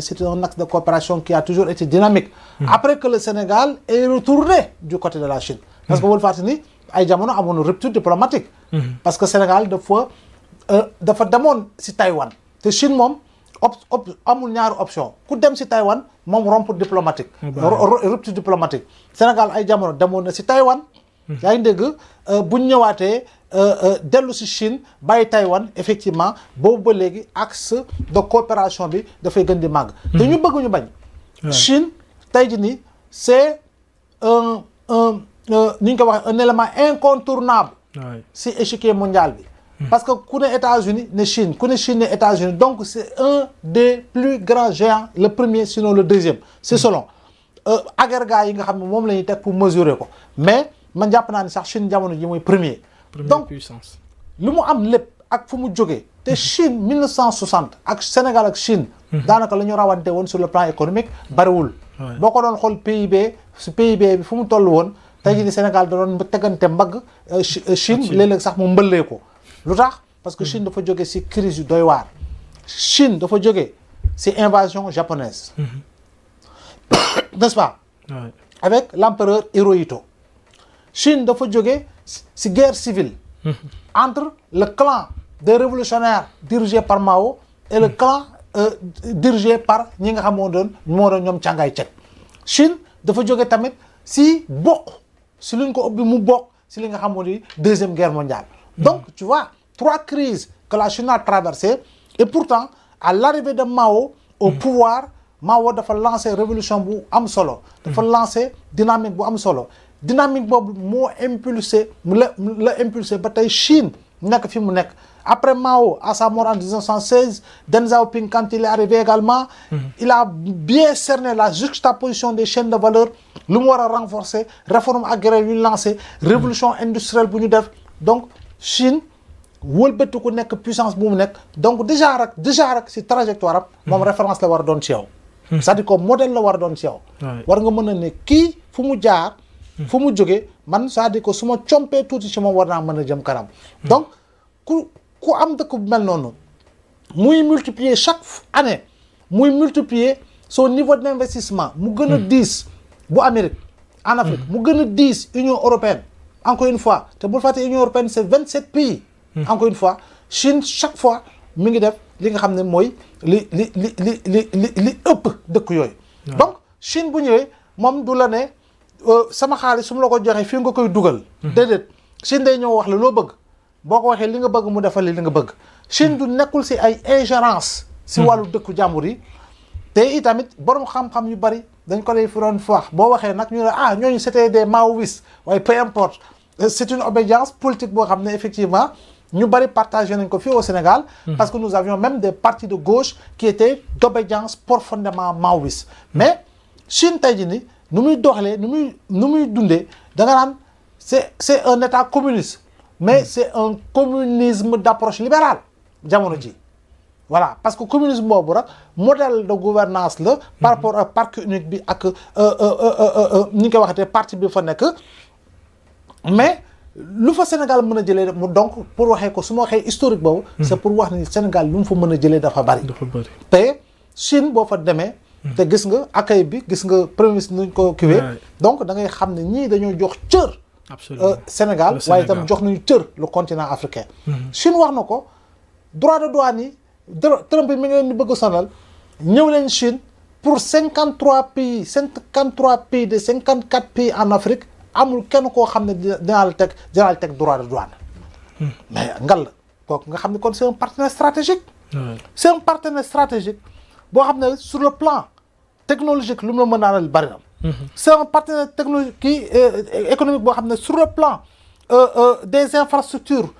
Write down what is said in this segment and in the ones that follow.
C'est un axe de coopération qui a toujours été dynamique. Après que le Sénégal est retourné du côté de la Chine. Parce que vous le faites, il y a une rupture diplomatique. Parce que le Sénégal, dafa demoon si Taïwan. La Chine, amul ñaari option. Ku dem si Taïwan, moom rompre diplomatique. Rupture diplomatique. Sénégal ay jamono demoon na si Taïwan. yaa ngi dégg bu ñu ñëwaatee dellu si Chine bàyyi Taïwan effectivement boobu ba léegi axe de coopération bi dafay gën di màgg. te ñu bëgg ñu bañ. Chine tey jii nii c'est ni ñu ko waxee un élément incontournable. si échiquier mondial bi. Parce que ku ne États-Unis ne Chine ku ne Chine ne États-Unis donc c'est un des plus grands géants le premier sinon le deuxième. c'est selon agrégat yi nga xam ne moom la ñuy teg pour mesurer ko mais. man jàpp naa ni sax Chine jamono ji mooy premier. donc puissance. lu mu am lépp ak fu mu jógee. te Chine 1960 ak Sénégal ak Chine. daanaka la ñu rawante woon sur le plan économique bariwul. boo ko doon xool PIB su PIB bi fu mu toll woon. tey jii ni Sénégal da doon tegante mbagg. Chine léeg-léeg sax mu mbëllee ko. lu tax parce que Chine dafa jógee ci crise yu doy waar. Chine dafa jógee ci invasion japonaise. n'est-ce pas. avec l'empereur Hirohito. Chine dafa jóge ci guerre civile entre le clan des révolutionnaires dirigé par Mao et le clan dirigé par ñi nga xam moo doon ñoom Chiang Kai-shek. Chine dafa jóge tamit ci bokk ci li ñu ko ubbi mu bokk ci li nga xam moo di deuxième guerre mondiale. Donc tu vois 3 crises que la Chine a traversées et pourtant à l'arrivée de Mao au pouvoir Mao dafa lancer révolution bu am solo. dafa lancer dynamique bu am solo. dynamique boobu moo impulsé la impulsé ba tey Chine nekk fi mu nekk après Mao à sa mort en 1916 Deng Xiaoping quand il est arrivé également il a bien cerné la juxtaposition des chaînes de valeur lu mu war a renforcer réforme agraire yu ñu lancé révolution industrielle bu ñu def donc Chine wëlbati ku nekk puissance bu mu nekk donc déjà rek si trajectoire am moom référence la war a doon ci yow c'est-à-dire que modèle la war a doon ci yow war nga mën a ne kii fu mu jaar fu mu jógee man c'est-à-dire que su ma compee tuuti ci moom war naa mën a jëm kanam donc ku am dëkk bu mel noonu muy multiplier chaque année muy multiplier son niveau d'investissement mu gën a diis bu Amérique en Afrique mu gën a diis Union européenne encore une fois te bul fàtte Union européenne c'est 27 pays encore une fois Chine chaque fois mi ngi def li nga xam ne mooy li ëpp dëkk yooyu donc Chine bu ñëwee moom du la ne sama xaalis su ma la ko joxee fii nga koy dugal. déedéet Chine day ñëw wax la loo bëgg boo ko waxee li nga bëgg mu defal li nga bëgg. Chine du nekkul ci ay ingérence. ci wàllu dëkku jàmbur yi. te itamit borom xam-xam yu bari dañ ko lay fi doon wax boo waxee nag ñu ne ñooñu c'était des maoïstes waaye peu importe c'est une obédience politique boo xam ne effectivement ñu bari partagé nañ ko fii au Sénégal. parce que nous avions même des partis de gauche qui étaient d'obédience profondément maoïste. mais Chine tey jii nii. nu muy doxalee nu muy dundee da nga naan c'est un état communiste mais c'est un communisme d'approche libérale jamono ji voilà parce que communisme boobu rek modèle de gouvernance la par rapport ak parc unique bi ak ni ñu koy waxatee parti bi fa nekk mais lu fa Sénégal mën a jëlee mu donc pour waxee ko su ma waxee historique boobu c'est pour wax ni Sénégal lu mu fa mën a jëlee dafa bari te Chine boo fa demee te gis nga accueil bi gis nga premier ministre nuñ ko kiwee donc da ngay xam ne ñii dañoo jox cër Sénégal waaye itam jox nañu cër le continent africain Chine wax na ko droit de douane yi Trump bi mi ngi leen di bëgg a sonal ñëw leen Chine pour 53 pays de 54 pays en Afrique amul kenn koo xam ne dinaa la teg droit de douane mais ngal la kooku nga xam ne kon c'est un partenaire stratégique c'est un partenaire stratégique boo xam ne sur le plan technologique lu mu la mën naanal bari na. c'est un partenaire technologique économique boo xam ne sur le plan des infrastructures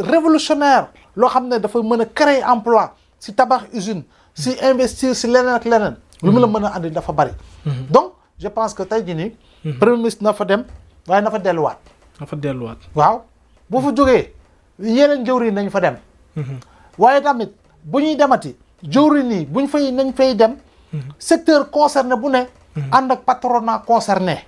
révolutionnaires loo xam ne dafa mën a créer emploi si tabax usine si investir si leneen ak leneen lu mu la mën a andi dafa bari donc je pense que tey jii nii premier ministre na fa dem waaye na fa delluwaat waaw boo fa jógee yeneen jëwriñ nañ fa dem waaye tamit bu ñuy demati jëwriñ yi buñ nañ fay dem secteur concerné bu ne ànd ak patronat concerné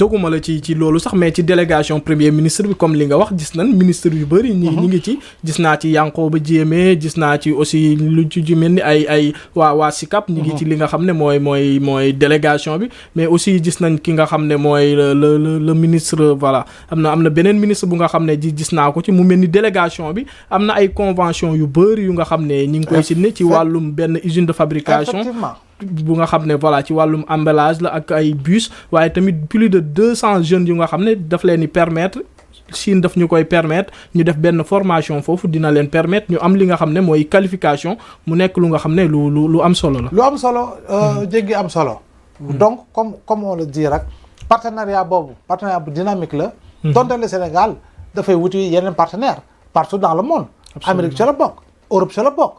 doguma la ci loolu sax mais ci délégation premier ministre bi comme li nga wax gis nañ ministre yu bëri ñi ngi ci gis naa ci Yankhoba Diémé gis naa ci aussi lu ci mel ni ay waa SICAP ñi ngi ci li nga xam ne mooy délégation bi mais aussi gis nañ ki nga xam ne mooy le ministre voilà am na beneen ministre bu nga xam ne gis naa ko ci mu mel ni délégation bi am na ay convention yu bëri yu nga xam ne ñi ngi koy signé ci wàllum benn usine de fabrication bu nga xam ne voilà ci wàllum emballage la ak ay bus waaye tamit plus de 200 jeunes yu nga xam ne daf leen di permettre Chine daf ñu koy permettre ñu def benn formation foofu dina leen permettre ñu am li nga xam ne mooy qualification mu nekk lu nga xam ne lu am solo la. lu am solo jéggi am solo. donc comme on le dit rek partenariat bu dynamique la. donte le Sénégal dafay wuti yeneen partenaires partout dans le monde. Amérique ca la bokk Europe ca la bokk.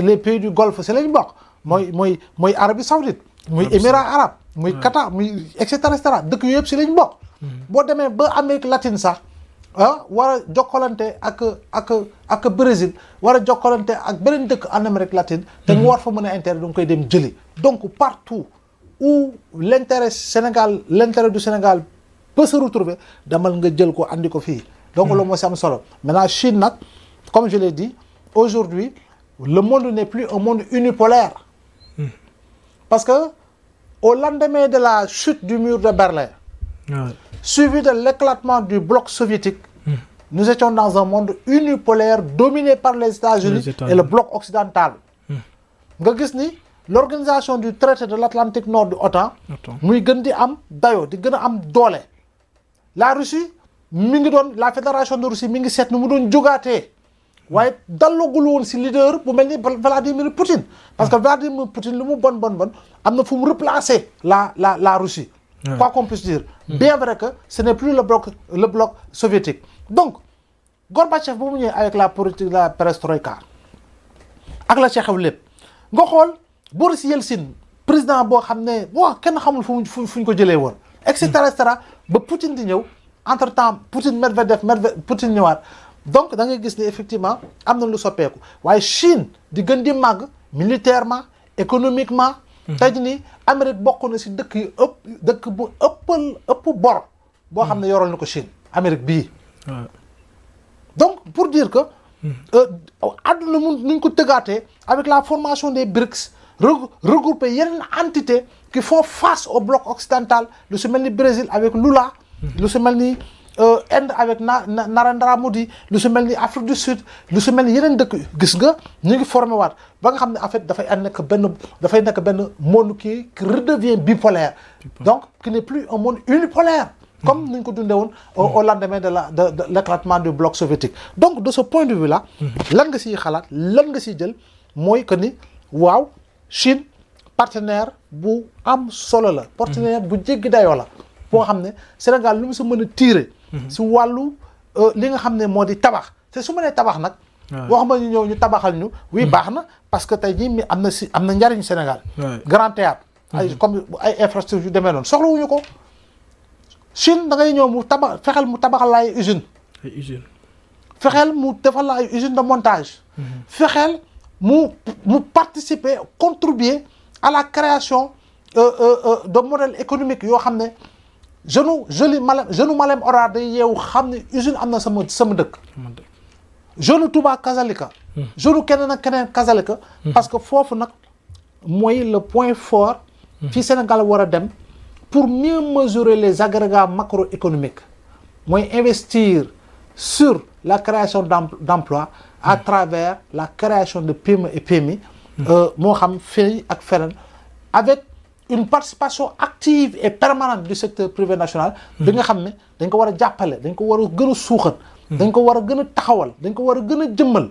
les pays du Golfe ca lañ bokk. mooy Arabie Saoudite muy Émirats arabes muy Qatar muy et cetera dëkk yooyu yëpp si lañ bokk. boo demee ba Amérique latine sax war a jokkalante ak Brésil war a jokkalante ak beneen dëkk en Amérique latine. te mu war fa mën a intérêt da nga koy dem jëli. donc partout où l'intérêt du Sénégal peut se retrouver damal nga jël ko andi ko fii. donc loolu moo si am solo maintenant Chine nag comme je l'ai dit aujourd'hui le monde n'est plus un monde unipolaire. Parce que au lendemain de la chute du mur de Berlin, suivi de l'éclatement du bloc soviétique, nous étions dans un monde unipolaire dominé par les États-Unis et le bloc occidental. nga gis ni l'organisation du traité de l'Atlantique Nord du OTAN muy gën di am dayo di gën a am doole. La Russie la fédération de Russie mi ngi seet nu mu doon jógaatee. waaye dallagul woon si leader bu mel ni Vladimir Poutine parce que Vladimir Poutine lu mu bon am na fu mu replacer la Russie. quoi qu'on puisse dire. bien vrai que ce n'est plus le bloc soviétique. donc Gorbatchev bu mu ñëwee avec la politique de la perestroïka ak la ci xew lépp nga xool Boris Yeltsin président boo xam ne kenn xamul fu ñu ko jëlee woon. et cetera ba Poutine di ñëw entre temps Medvedev Poutine ñëwaat. donc da ngay gis ni effectivement am na lu soppeeku waaye Chine di gën di màgg militairement économiquement. tey jii nii Amérique bokk na si dëkk bu ëpp bor. boo xam ne yoral na ko Chine Amérique bii. donc pour dire que. àdduna nuñ ko tëggaatee avec la formation des BRICS regrouper yeneen entités qui font face au bloc occidental lu si mel ni Brésil avec Lula. lu si mel ni. Inde avec Narendra Modi lu si mel ni Afrique du Sud lu si mel ni yeneen dëkk gis nga ñu ngi formé waat ba nga xam ne en fait dafay nekk benn monde qui redevient bipolaire donc qui n'est plus un monde unipolaire comme ni ñu ko dundee woon au lendemain de l'éclatement du bloc soviétique donc de ce point de vue là lan nga siy xalaat lan nga siy jël mooy que ni waaw Chine partenaire bu am solo la partenaire bu jéggi dayoo la boo xam ne Sénégal lu mu si mën a tirer si wàllu li nga xam ne moo di tabax te su ma nee tabax nag waxuma ñu ñëw ñu tabaxal ñu oui baax na parce que tey jii mi am na njariñ Sénégal grand théâtre ay infrastructure yu demee noonu soxlawuñu ko Chine da ngay ñëw mu fexeel mu tabaxal la ay usine fexeel mu defal la ay usine de montage fexeel mu participer contribuer à la création de modèles économiques yoo xam ne jeune Malem Hodar day yeewu xam ne usine am na sama dëkk jeune Touba kazalika jeune keneen ak keneen kazalika parce que foofu nag mooy le point fort fi Sénégal war a dem pour mieux mesurer les agrégats macroéconomiques mooy investir sur la création d'emplois à travers la création de PME et PMI moo xam fii ak feneen avec une participation active et permanente du secteur privé national bi nga xam ne dañ ko war a jàppale dañ ko war a gën a suuxat dañ ko war a gën a taxawal dañ ko war a gën a jëmmal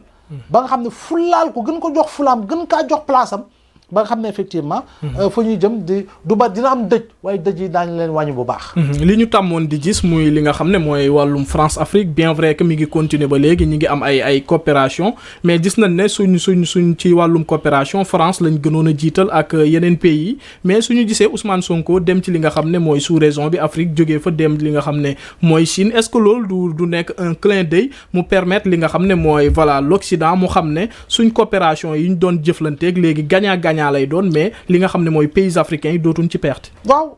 ba nga xam ne fulaal ko gën ko jox fulaam gën kaa jox place am ba nga xam ne effectivement fa ñuy jëm dina am dëj waaye dëj yi daañu leen wàññi bu baax li ñu tàmmoon di gis muy li nga xam ne mooy wàllum France Afrique bien vrai que mi ngi continuer ba léegi ñi ngi am ay coopération mais gis nañ ne suñ ci wàllum coopération France lañ gënoon a jiital ak yeneen pays yi mais suñu gisee Ousmane Sonko dem ci li nga xam ne mooy sous-région bi Afrique jógee fa dem li nga xam ne mooy Chine est-ce que loolu du nekk un clin d'œil mu permettre li nga xam ne mooy voilà l'Occident mu xam ne suñ coopération yi ñu doon jëflanteeg léegi gagnant lay doon mais li nga xam ne mooy pays africains yi dootuñ ci perte. waaw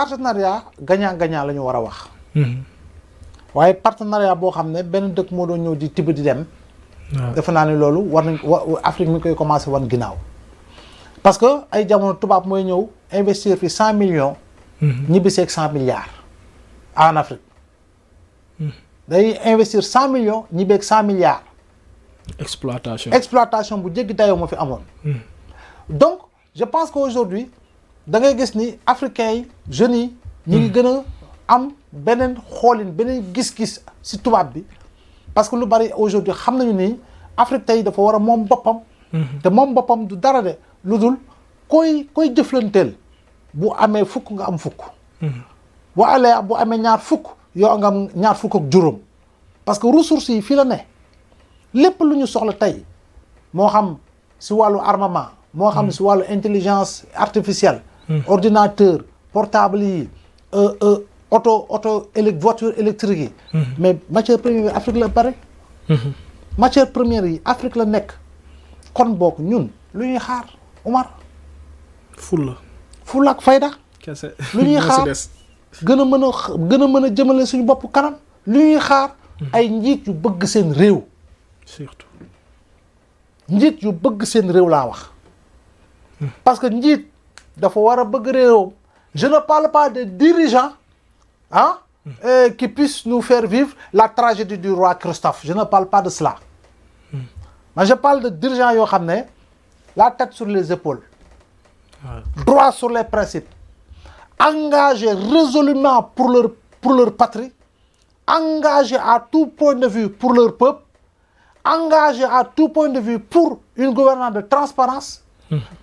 partenariat gagnant-gagnant la ñu war a wax. waaye partenariat boo xam ne benn dëkk moo doon ñëw di tibb di dem. defe naa ne loolu war nañ Afrique mi koy commencé wan ginnaaw. parce que ay jamono tubaab mooy ñëw investir fi 100 millions. ñibbiseeg 100 milliards en Afrique. day investir 100 millions ñibbeeg 100 milliards. exploitation bu jéggi dayoo moo fi amoon. donc je pense qu'aujourd'hui da ngay gis ni africains yi jeunes yi. ñu ngi gën a am beneen xoolin beneen gis-gis ci tubaab bi. parce que lu bari aujourd'hui xam nañu ni Afrique tey dafa war a moom boppam. te moom boppam du dara de lu dul koy jëflanteel bu amee fukk nga am fukk. bu amee ñaar fukk yow nga am ñaar fukk ak juróom. parce que ressources yi fii la ne lépp lu ñu soxla tey moo xam ci wàllu armement. moo xam ci wàllu intelligence artificielle. ordinateur portable yi voiture électrique yi. mais matière première yi Afrique la bare. matière première yi Afrique la nekk. kon boog ñun lu ñuy xaar Omar. fulla ak fayda. kese lu ñuy xaar gën a mën a jëmale suñu bopp kanam. lu ñuy xaar ay njiit yu bëgg seen réew. surtout njiit yu bëgg seen réew laa wax. parce que njiit dafa war a bëgg réewam. je ne parle pas de dirigeants qui puissent nous faire vivre la tragédie du roi Christophe. Je ne parle pas de cela. Mais je parle de dirigeants yoo xam ne la tête sur les épaules. Droit sur les principes. Engagés résolument pour leur patrie. Engagés à tout point de vue pour leur peuple. Engagés à tout point de vue pour une gouvernance de transparence.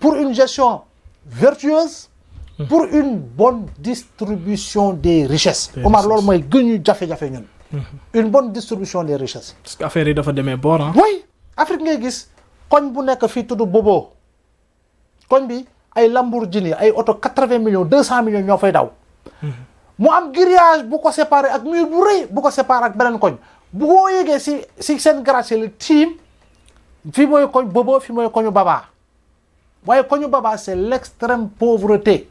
Pour une gestion vertueuse. Pour une bonne distribution des richesses. Omar loolu mooy gën ñu jafe-jafe ñun. une bonne distribution des richesses. parce que affaire yi dafa demee boor ah. oui Afrique ngay gis koñ bu nekk fii tudd Bobo koñ bi ay Lamborghini ay oto 80 millions 200 millions ñoo fay daw. mu am grillage bu ko séparé ak mur bu rëy bu ko séparé ak beneen koñ bu ko yéegee si seen gratte le team fii mooy koñ Bobo fii mooy koñu Baba waaye koñu Baba c'est l'extrême pauvreté.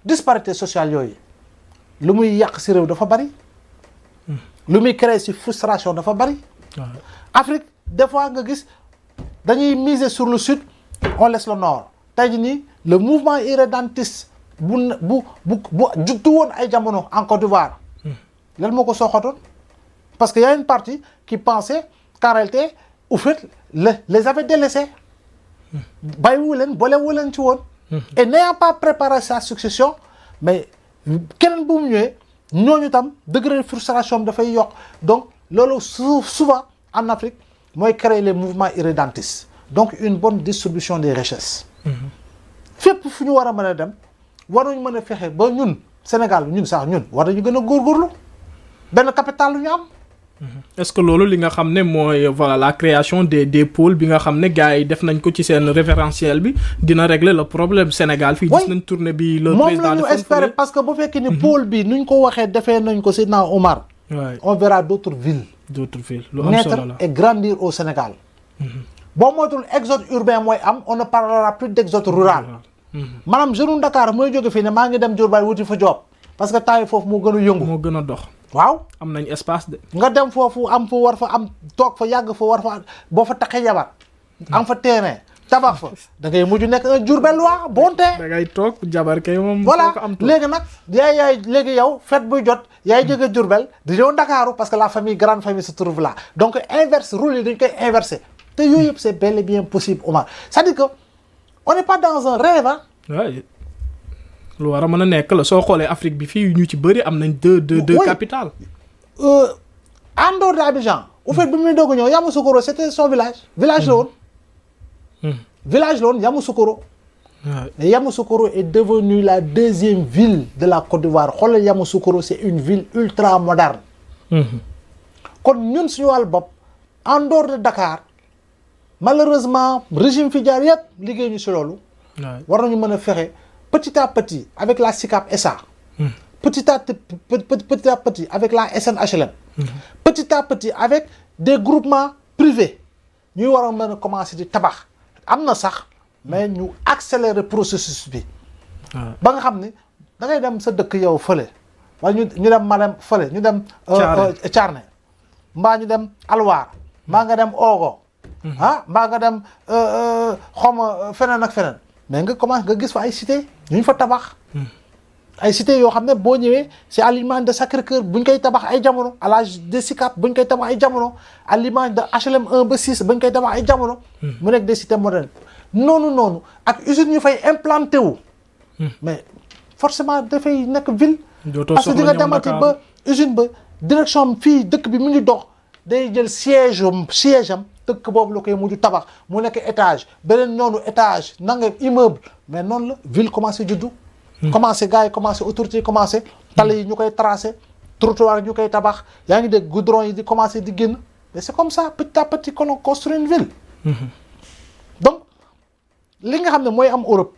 disparité sociale yooyu lu muy yàq ci réew dafa bari. lu muy créer ci frustration dafa bari. Afrique des fois nga gis dañuy miser sur le sud on laisse le nord tey jii nii le mouvement irrédentiste bu juddu woon ay jamono en Côte d'Ivoire. lan moo ko sooxatoon parce que y a une partie qui pensait qu'en réalité au fait les avait délaissés. bàyyiwu leen boolewu leen ci woon. et n'ayant pas préparé sa succession mais keneen bu mu ñëwee ñooñu tam degré de frustration dafay yokk donc loolu souvent en Afrique mooy créer les mouvements irrédentistes donc une bonne distribution des richesses. fépp fu ñu war a mën a dem war nañu mën a fexe ba ñun Sénégal ñun war nañu gën a góorgóorlu benn capital lu ñu am. est-ce que loolu li nga xam ne mooy voilà la création des pôles bi nga xam ne gars yi def nañ ko ci seen référentiel bi dina régler le problème Sénégal fii gis nañ tournée bi le président moom la ñu espérer parce que bu fekkee ni pôle bi nuñ ko waxee defee nañ ko Seydina Omar. on verra d'autres villes lu am solo la naître et grandir au Sénégal. boo moytul exode urbain mooy am on ne parlera plus d'exode rural. maanaam jeune Dakar mooy jóge fii ne maa ngi dem Diourbel wuti fa job parce que temps yi foofu moo gën a yëngu. moo gën a dox. waaw am nañ espace de. nga dem foofu am fa war fa am toog fa yàgg fa war fa boo fa taxee jabar am fa terrain tabax fa da ngay mujj nekk un Diourbellois bonte. da ngay toog jabar kay moom. voilà léegi nag yaay léegi yow fête buy jot yaay jóge Diourbel di ñëw Ndakaaru parce que la famille grande famille se trouve là donc inverse rôle yi dañ koy inverser te yooyu yëpp c'est bel et bien possible Omar c'est-à-dire que on n'est pas dans un rêve ah. oui lu war a mën a nekk la soo xoolee Afrique bi fii ñu ci bëri am nañ deux capitales. en dehors d'Abidjan. au fait bi muy doog a ñëw Yamoussoukro c'était son village la woon. village la woon Yamoussoukro. mais Yamoussoukro est devenu la deuxième ville de la Côte d'Ivoire xoolal Yamoussoukro c'est une ville ultra moderne. kon ñun suñu wàllu bopp en dehors de Dakar malheureusement régime fi jaar yëpp liggéey ñu si loolu. war nañu mën a fexe petit à petit avec la SICAP SA. petit à petit avec la SNHLM. petit à petit avec des groupements privés ñuy war a mën a commencer di tabax am na sax mais ñu accélérer processus bi ba nga xam ni da ngay dem sa dëkk yow fële wala ñu dem Malem fële ñu dem Thiarné mbaa ñu dem Alwaar mbaa nga dem Ogo mbaa nga dem xawma feneen ak feneen mais nga commencé nga gis fa ay cité ñu fa tabax ay cité yoo xam ne boo ñëwee c'est à l'image de Sacré-Cœur buñ koy tabax ay jamono à l'âge de Sicap buñ koy tabax ay jamono à l'image de HLM 1 ba 6 buñ koy tabax ay jamono mu nekk des cités modernes noonu ak usines yu fay implanté wu mais forcément dafay nekk ville parce que di nga demati ba usine ba direction fii dëkk bi mu ngi dox day jël siège am dëkk boobu la koy mujj tabax mu nekk étage beneen noonu étage nanga immeuble mais noonu la ville commencé juddu commencé gars yi commencé autorité commencé tali yi ñu koy tracé trottoir yi ñu koy tabax yaa ngi dégg goudron yi di commencé di génn mais c'est comme ça petit à petit qu'on construit une ville donc li nga xam ne mooy am Europe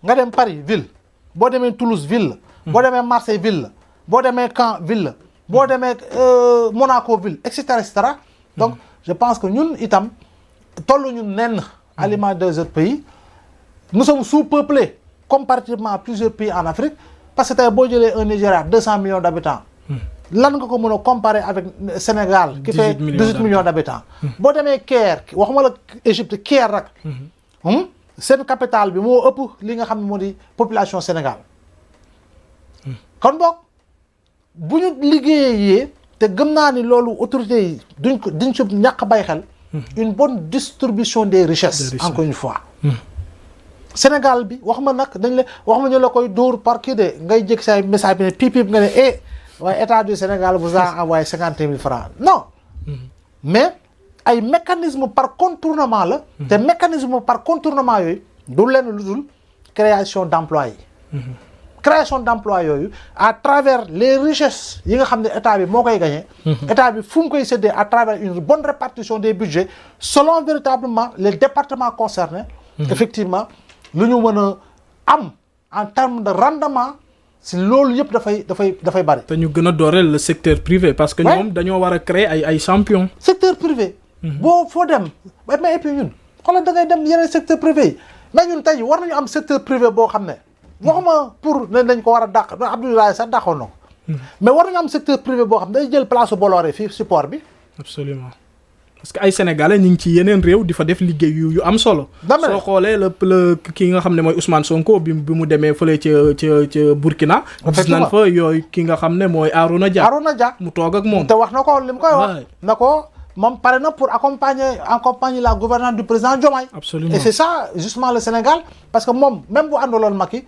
nga dem Paris ville boo demee Toulouse ville la boo demee Marseille ville la boo demee Caen ville la boo demee Monaco ville et cetera donc je pense que ñun itam tollu ñu nenn à l'image des autres pays nous sommes sous-peuplés comparativement à plusieurs pays en Afrique parce que tey boo jëlee un Nigeria 200 millions d'habitants lan nga ko mën a comparer avec Sénégal qui fait 18 millions d'habitants boo demee Caire waxuma la Égypte Caire rek seen capitale bi moo ëpp li nga xam ne moo di population Sénégal kon boog bu ñu liggéeyee te gëm naa ni loolu autorités yi duñ ci ñàkk bay xel une bonne distribution des richesses encore une fois Sénégal bi wax ma nag wax ma ñu la koy dóor par kii de ngay jékki say message bi ne pipip nga ne waaye état du Sénégal vous a envoyé 50 000 francs non mais ay mécanisme par contournement la te mécanisme par contournement yooyu du leen lu dul création d'emploi yi création d'emploi yooyu à travers les richesses yi nga xam ne état bi moo koy gagné état bi fu mu koy séddee à travers une bonne répartition des budgets selon véritablement les départements concernés effectivement lu ñu mën a am en termes de rendement si loolu yëpp dafay bari. te ñu gën a dooleel le secteur privé parce que ñoom dañoo war a créer ay champions. secteur privé. boo foo dem mais et puis ñun xoolal da ngay dem yeneen secteur privé yi mais ñun tey war nañu am secteur privé boo xam ne waxuma pour ne dañ ko war a dàq Abdoulaye sax dàqoon na ko mais war nañu am secteur privé boo xam ne day jël place Bolloré fii si port bi. absolument parce que ay sénégalais ñu ngi ci yeneen réew di fa def liggéey yu am solo. soo xoolee le ki nga xam ne mooy Ousmane Sonko bi mu demee fële ca Burkina. gis nañ fa yooyu ki nga xam ne mooy Arouna Dia mu toog ak moom. te wax na ko li mu koy wax. na ko moom pare na pour accompagner la gouvernance du président Diomaye. absolument et c'est ça justement le Sénégal parce que moom même bu àndaloon Macky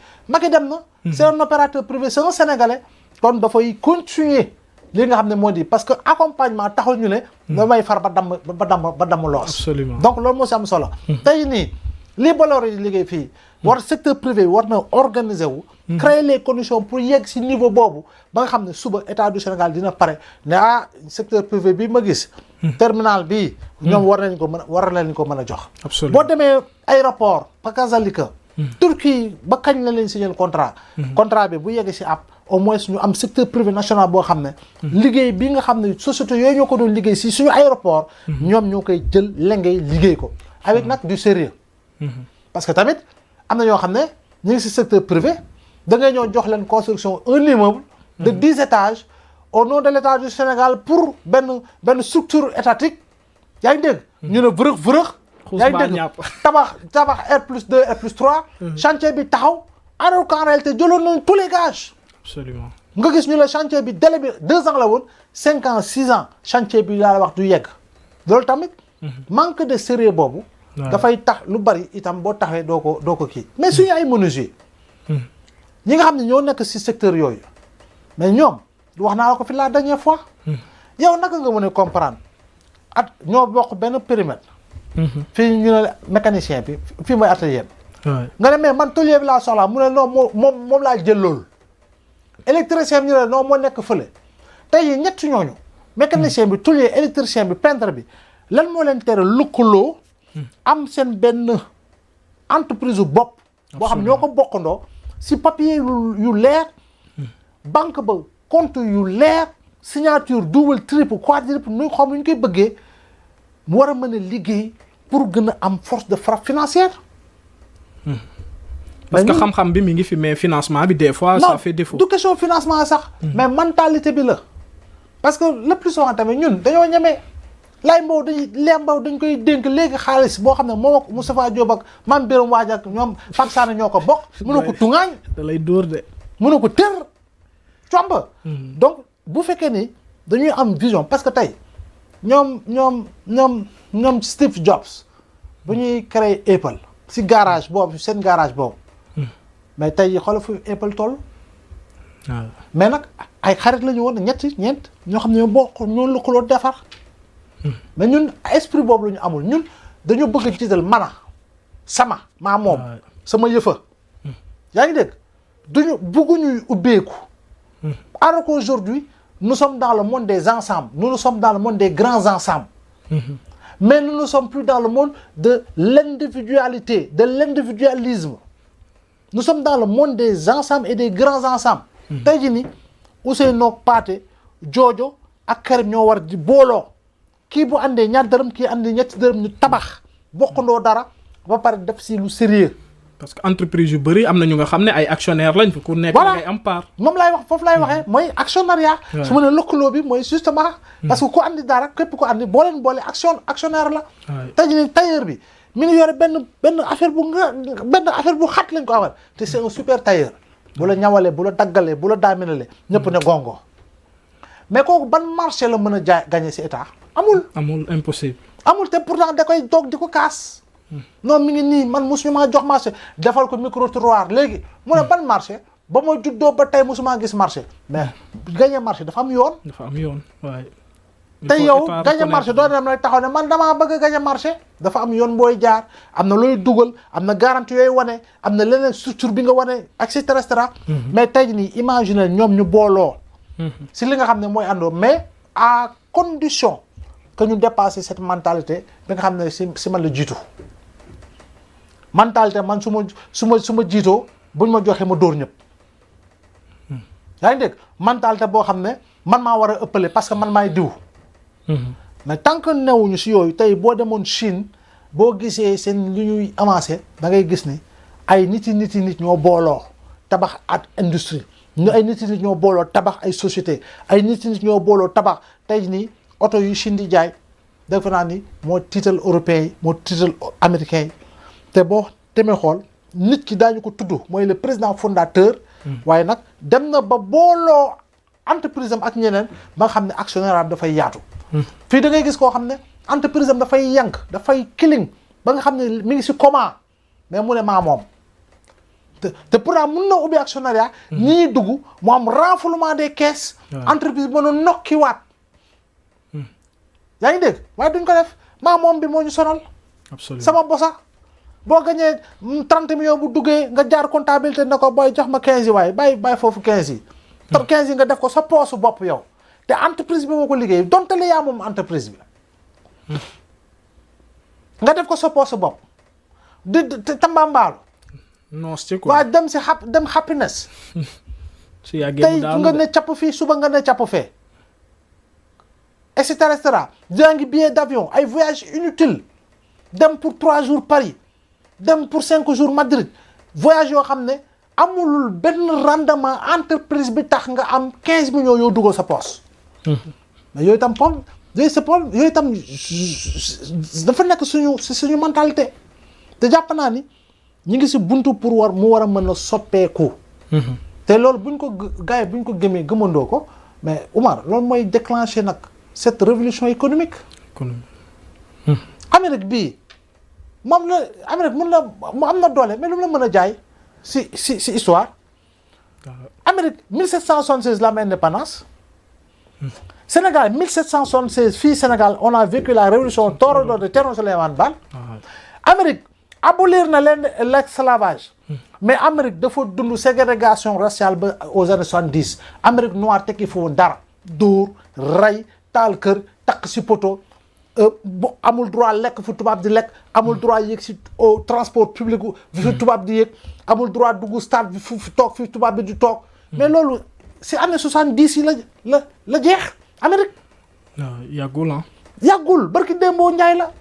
dem na. c'est un opérateur privé c'est un sénégalais. kon dafay continuer. li nga xam ne moo di parce que accompagnement taxul ñu ne damay far ba damm loos. absolument donc loolu moo si am solo. tey nii li Bolloré yi liggéey fii war secteur privé war na organiser wu. créer les conditions pour yegg si niveau boobu ba nga xam ne suba état du Sénégal dina pare ne secteur privé bi ma gis. terminal bii. ñoom war nañ ko mën a jox. absolument boo demee aéroport Pakazalika. Turquie ba kañ la leen signé contrat. contrat bi bu yegg si ab. au moins ñu am secteur privé national boo xam ne liggéey bi nga xam ne société yooyu ñoo ko doon liggéey si suñu aéroport ñoom ñoo koy jël lengay liggéey ko avec nag du sérieux parce que tamit am na ñoo xam ne ñu ngi si secteur privé da ngay ñoo jox leen construction un immeuble de 10 étages au nom de l'État du Sénégal pour benn structure étatique yaa ngi dégg ñu ne vërëx yaa ngi dégg tabax R+2 R+3 chantier bi taxaw alors qu'en réalité jëloon nañ tous les gages. absolument nga gis ñu la chantier bi délai bi 2 ans la woon 5 ans 6 ans chantier bi laa la wax du yegg loolu tamit manque de sérieux boobu dafay tax lu bari itam boo taxee doo ko kii mais suñu ay menuisier ñi nga xam ne ñoo nekk ci secteur yooyu mais ñoom wax naa la ko fi la dernière fois yow naka nga mën a comprendre ñoo bokk benn périmètre fii ñu ne mécanicien bi fii mooy atelier nga ne mais man tôlier bi laa soxlaa mu ne non moom laa jël loolu électricien bi ñu ne non moo nekk fële tey ñetti ñooñu mécanicien bi tôlier électricien bi peintre bi lan moo leen tere lëkkaloo am seen benn entreprise bu bopp boo xam ñoo ko bokkandoo si papier yu leer banque ba compte yu leer signature double triple quadruple nu xam ñu koy bëggee mu war a mën a liggéey pour gën a am force de frappe financière parce que xam-xam bi mi ngi fi mais financement bi des fois ça fait défaut. du question financement sax mais mentalité bi la parce que le plus souvent tamit ñun dañoo ñemee lay mbaw dañ koy dénk léegi xaalis boo xam ne moom ak Moustapha Diop ak Mame Birame Wathie ak ñoom Pape Sané ñoo ko bokk mënoo ko tungaañ da lay dóor de mënoo ko tër comba donc bu fekkee ni dañuy am vision parce que tey ñoom Steve Jobs bu ñuy créer Apple si garage boobu seen garage boobu mais tey xoolal fu Apple toll mais nag ay xarit la ñu woon ñeent ñoo xam ne ñoo bokk ñoo lëkkaloo defar mais ñun esprit boobu la ñu amul ñun dañoo bëgg a jiital sama maa moom sama yëfa yaa ngi dégg duñu bëgguñuy ubbeeku alors qu'aujourd'hui nous sommes dans le monde des ensembles nous sommes dans le monde des grands ensembles mais nous ne sommes plus dans le monde de l'individualité de l'individualisme nous sommes dans le monde des ensembles et des grands ensembles tey jii ni Ousseynou Pathé Jojo ak Karim ñoo war di booloo kii bu àndee ñaar dërëm kii àndee ñetti dërëm ñu tabax bokkandoo dara ba pare def si lu sérieux parce que entreprise yu bëri am na ñu nga xam ne ay actionnaire lañ fi ku nekk ngay am part moom laay wax foofu laay waxee mooy actionnariat su ma ne lëkkaloo bi mooy justement parce que ku andi dara képp ku andi boo leen boole actionnaire la tey jii tailleur bi mi ngi yore benn affaire bu xat lañ ko amal te c'est un super tailleur bu la ñawalee bu la daggalee bu la daaminalee ñëpp ne gongo mais kooku ban marché la mën a gagner ci état amul impossible amul te pourtant da koy toog di ko kaas non mi ngi nii man mosuñu maa jox marché defal ko micro trottoir léegi mu ne ban marché ba ma juddoo ba tey mosuma gis marché mais gagner marché dafa am yoon waaye te yow gagner marché doo dem rek taxaw ne man damaa bëgg a gagner marché dafa am yoon booy jaar am na looy dugal am na garantie yooyu wane am na leneen structure bi nga wane et cetera mais tey nii imaginer ñoom ñu booloo si li nga xam ne mooy àndoo mais à condition que ñu dépasser cette mentalité bi nga xam ne si man la jiitu mentalité man su ma jiitoo buñ ma joxee ma dóor ñëpp yaa ngi dégg mentalité boo xam ne man maa war a ëppale parce que man maay diw mais tant que newuñu si yooyu tey boo demoon Chine boo gisee seen lu ñuy avancé da ngay gis ni ay nit ñoo booloo tabax ak industrie ay nit ñoo booloo tabax ay société ay nit ñoo booloo tabax tey nii oto yu Chine di jaay defe naa ni moo tiital européens yi moo tiital américains yi te boo demee xool nit ki daañu ko tudd mooy le président fondateur waaye nag dem na ba booloo entreprise am ak ñeneen ba nga xam ne actionnaire am dafay yaatu fii da ngay gis koo xam ne entreprise am dafay yank dafay killing ba nga xam ne mi ngi si comment mais mu ne maa moom te pourtant mun na ubbi actionnariat ñi dugg mu am renflouement des caisses entreprise bi mën a nokkiwaat yaa ngi dégg waaye duñ ko def maa moom bi moo ñu sonal sama bosa boo gañee 30 millions bu duggee nga jaar comptabilité na ko booy jox ma 15 yi waaye bàyyi foofu 15 yi 15 yi nga def ko sa poosu bopp yow te entreprise bi moo ko liggéey donte la yaa moom entreprise bi nga def ko sa poosu bopp di tambambaalu non c'est quoi waa dem happiness su yàggee tey nga ne capp fii suba nga ne capp fee et cetera jaa ngi billet d'avion ay voyage inutile dem pour 3 jours Paris dem pour 5 jours Madrid voyage yoo xam ne amulul benn rendement entreprise bi tax nga am 15 millions yoo dugal sa poche mais yooyu itam yooyu itam dafa nekk suñu mentalité te jàpp naa ni ñu ngi si buntu pour mu war a mën a soppeeku te loolu buñ ko gars yi buñ ko gëmandoo ko mais Oumar loolu mooy déclencher nag cette révolution économique Amérique bii moom la Amérique mu am na doole mais lu mu la mën a jaay si histoire Amérique 1776 la am indépendance Sénégal 1776 fii Sénégal on a vécu la révolution Torodo de Thierno Souleymane Baal Amérique abolir na l'esclavage mais Amérique dafa dund ségrégation raciale ba aux années 70 Amérique noire tekki foofu dara dóor rey taal kër takk si poto bu amul droit lekk fu tubaab di lekk amul droit yéeg si au transport public fi tubaab di yéeg amul droit dugg stade bi fu toog fi tubaab bi di toog mais loolu si année 70 yi la jeex Amérique yàggul yàggul barki démboo Njaay la